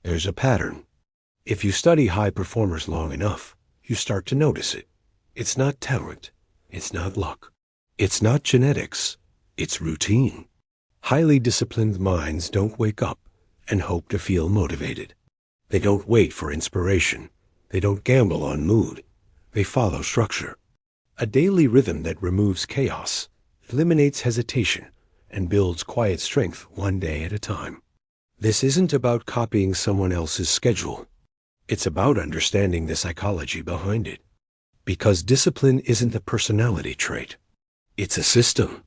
There's a pattern. If you study high performers long enough, you start to notice it. It's not talent. It's not luck. It's not genetics. It's routine. Highly disciplined minds don't wake up and hope to feel motivated. They don't wait for inspiration. They don't gamble on mood. They follow structure. A daily rhythm that removes chaos, eliminates hesitation, and builds quiet strength one day at a time. This isn't about copying someone else's schedule. It's about understanding the psychology behind it. Because discipline isn't a personality trait. It's a system.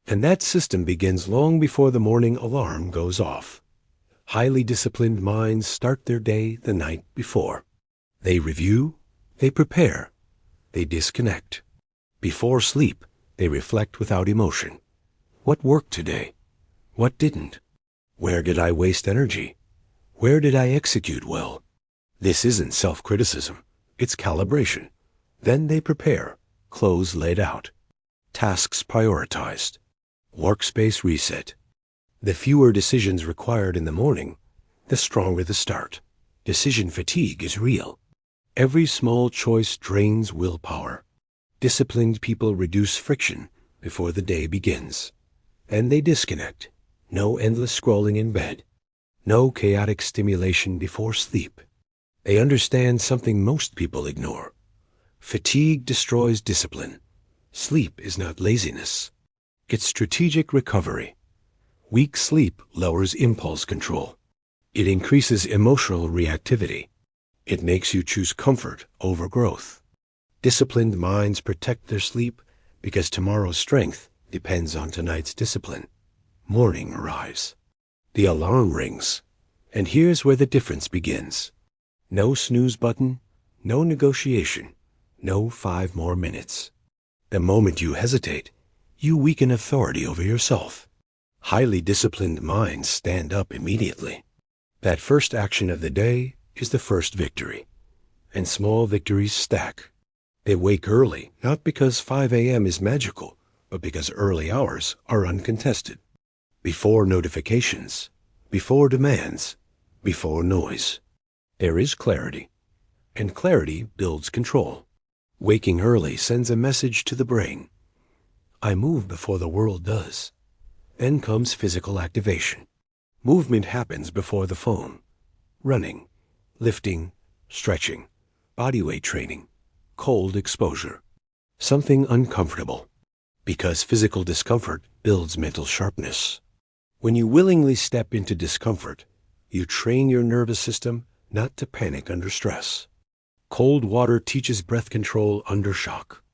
And that system begins long before the morning alarm goes off. Highly disciplined minds start their day the night before. They review, they prepare, they disconnect. Before sleep, they reflect without emotion. What worked today? What didn't? Where did I waste energy? Where did I execute well? This isn't self-criticism. It's calibration. Then they prepare, clothes laid out, tasks prioritized, workspace reset. The fewer decisions required in the morning, the stronger the start. Decision fatigue is real. Every small choice drains willpower. Disciplined people reduce friction before the day begins. Then they disconnect. No endless scrolling in bed. No chaotic stimulation before sleep. They understand something most people ignore. Fatigue destroys discipline. Sleep is not laziness. It's strategic recovery. Weak sleep lowers impulse control. It increases emotional reactivity. It makes you choose comfort over growth. Disciplined minds protect their sleep because tomorrow's strength depends on tonight's discipline. Morning arrives. The alarm rings. And here's where the difference begins. No snooze button, no negotiation, no 5 more minutes. The moment you hesitate, you weaken authority over yourself. Highly disciplined minds stand up immediately. That first action of the day is the first victory. And small victories stack. They wake early, not because 5 a.m. is magical, but because early hours are uncontested. Before notifications, before demands, before noise. There is clarity, and clarity builds control. Waking early sends a message to the brain. I move before the world does. Then comes physical activation. Movement happens before the phone. Running, lifting, stretching, bodyweight training, cold exposure. Something uncomfortable. Because physical discomfort builds mental sharpness. When you willingly step into discomfort, you train your nervous system not to panic under stress. Cold water teaches breath control under shock.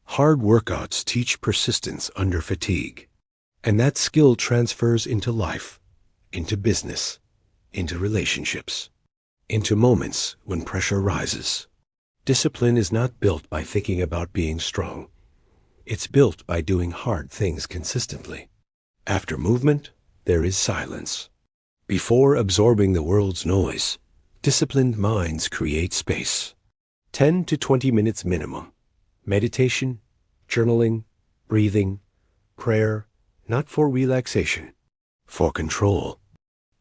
Hard workouts teach persistence under fatigue. And that skill transfers into life, into business, into relationships, into moments when pressure rises. Discipline is not built by thinking about being strong. It's built by doing hard things consistently. After movement, there is silence. Before absorbing the world's noise, disciplined minds create space. 10 to 20 minutes minimum. Meditation, journaling, breathing, prayer, not for relaxation, for control.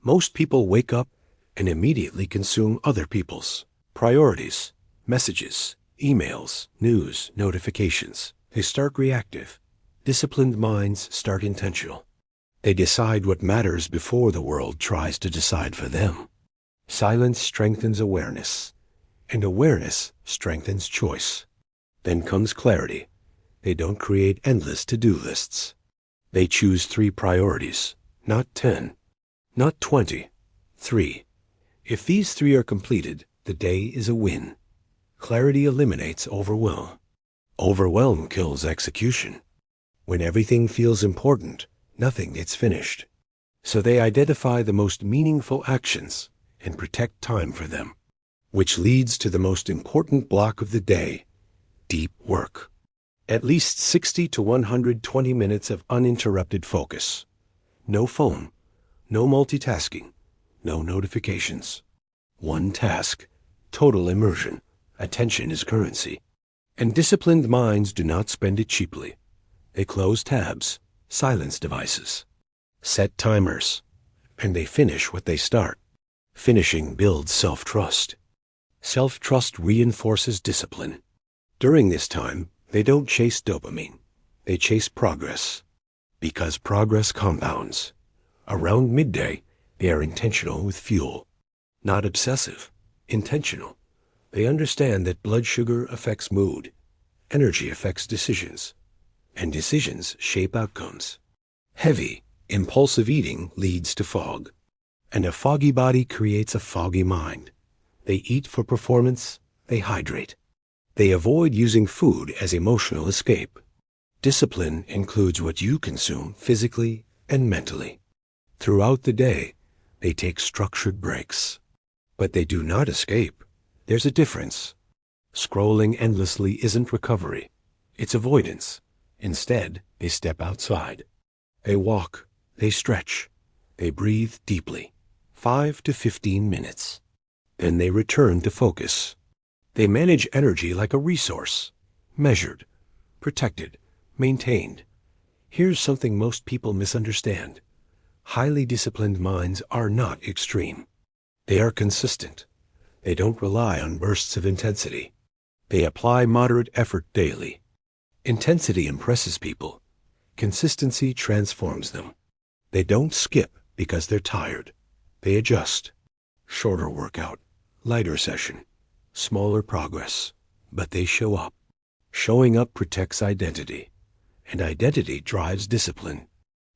Most people wake up and immediately consume other people's priorities, messages, emails, news, notifications. They start reactive. Disciplined minds start intentional. They decide what matters before the world tries to decide for them. Silence strengthens awareness, and awareness strengthens choice. Then comes clarity. They don't create endless to-do lists. They choose 3 priorities, not 10, not 20, 3. If these 3 are completed, the day is a win. Clarity eliminates overwhelm. Overwhelm kills execution. When everything feels important, nothing gets finished. So they identify the most meaningful actions and protect time for them, which leads to the most important block of the day, deep work. At least 60 to 120 minutes of uninterrupted focus. No phone, no multitasking, no notifications. One task, total immersion. Attention is currency. And disciplined minds do not spend it cheaply. They close tabs, silence devices, set timers, and they finish what they start. Finishing builds self-trust. Self-trust reinforces discipline. During this time, they don't chase dopamine. They chase progress. Because progress compounds. Around midday, they are intentional with fuel. Not obsessive, intentional. They understand that blood sugar affects mood. Energy affects decisions. And decisions shape outcomes. Heavy, impulsive eating leads to fog. And a foggy body creates a foggy mind. They eat for performance. They hydrate. They avoid using food as emotional escape. Discipline includes what you consume physically and mentally. Throughout the day, they take structured breaks. But they do not escape. There's a difference. Scrolling endlessly isn't recovery. It's avoidance. Instead, they step outside. They walk. They stretch. They breathe deeply. 5 to 15 minutes. Then they return to focus. They manage energy like a resource. Measured. Protected. Maintained. Here's something most people misunderstand. Highly disciplined minds are not extreme. They are consistent. They don't rely on bursts of intensity. They apply moderate effort daily. Intensity impresses people. Consistency transforms them. They don't skip because they're tired. They adjust. Shorter workout, lighter session, smaller progress, but they show up. Showing up protects identity, and identity drives discipline.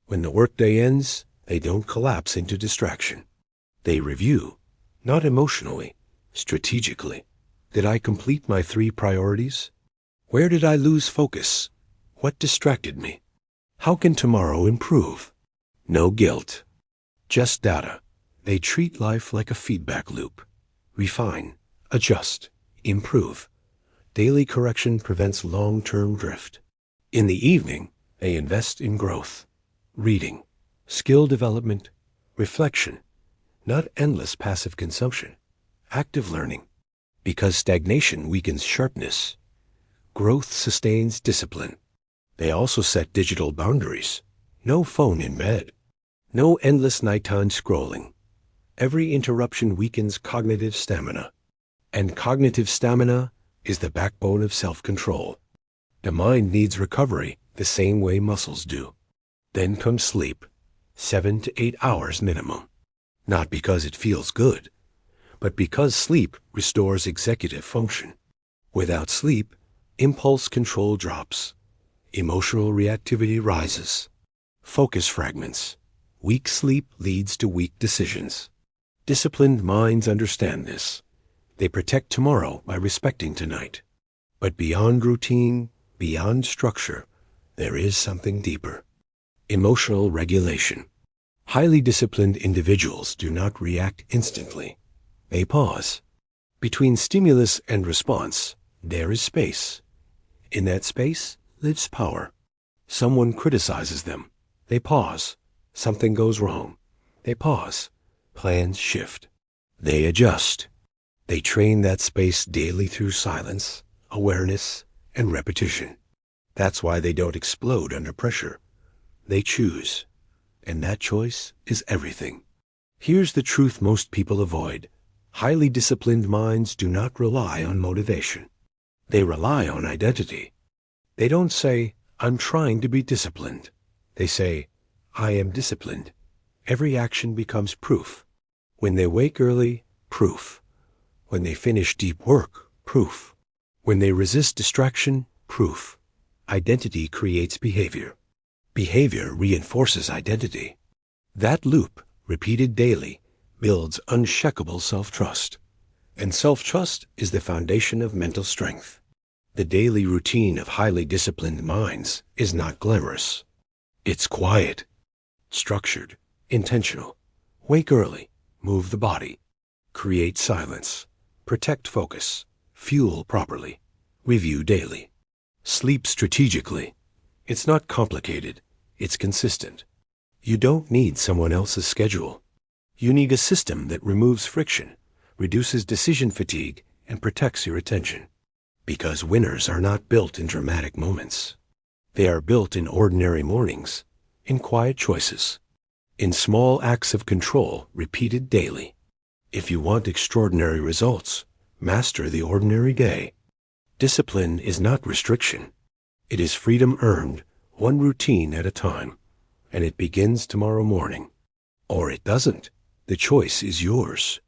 When the workday ends, they don't collapse into distraction. They review, not emotionally, strategically. Did I complete my 3 priorities? Where did I lose focus? What distracted me? How can tomorrow improve? No guilt, just data. They treat life like a feedback loop. Refine, adjust, improve. Daily correction prevents long-term drift. In the evening, they invest in growth, reading, skill development, reflection, not endless passive consumption, active learning. Because stagnation weakens sharpness. Growth sustains discipline. They also set digital boundaries. No phone in bed. No endless nighttime scrolling. Every interruption weakens cognitive stamina. And cognitive stamina is the backbone of self-control. The mind needs recovery the same way muscles do. Then comes sleep, 7 to 8 hours minimum. Not because it feels good, but because sleep restores executive function. Without sleep, impulse control drops. Emotional reactivity rises. Focus fragments. Weak sleep leads to weak decisions. Disciplined minds understand this. They protect tomorrow by respecting tonight. But beyond routine, beyond structure, there is something deeper. Emotional regulation. Highly disciplined individuals do not react instantly. They pause. Between stimulus and response, there is space. In that space lives power. Someone criticizes them. They pause. Something goes wrong. They pause. Plans shift. They adjust. They train that space daily through silence, awareness, and repetition. That's why they don't explode under pressure. They choose. And that choice is everything. Here's the truth most people avoid. Highly disciplined minds do not rely on motivation. They rely on identity. They don't say, I'm trying to be disciplined. They say, I am disciplined. Every action becomes proof. When they wake early, proof. When they finish deep work, proof. When they resist distraction, proof. Identity creates behavior. Behavior reinforces identity. That loop, repeated daily, builds unshakable self-trust. And self-trust is the foundation of mental strength. The daily routine of highly disciplined minds is not glamorous. It's quiet, structured, intentional. Wake early, move the body, create silence, protect focus, fuel properly, review daily, sleep strategically. It's not complicated, it's consistent. You don't need someone else's schedule. You need a system that removes friction, reduces decision fatigue, and protects your attention. Because winners are not built in dramatic moments. They are built in ordinary mornings, in quiet choices, in small acts of control repeated daily. If you want extraordinary results, master the ordinary day. Discipline is not restriction. It is freedom earned, one routine at a time. And it begins tomorrow morning. Or it doesn't. The choice is yours.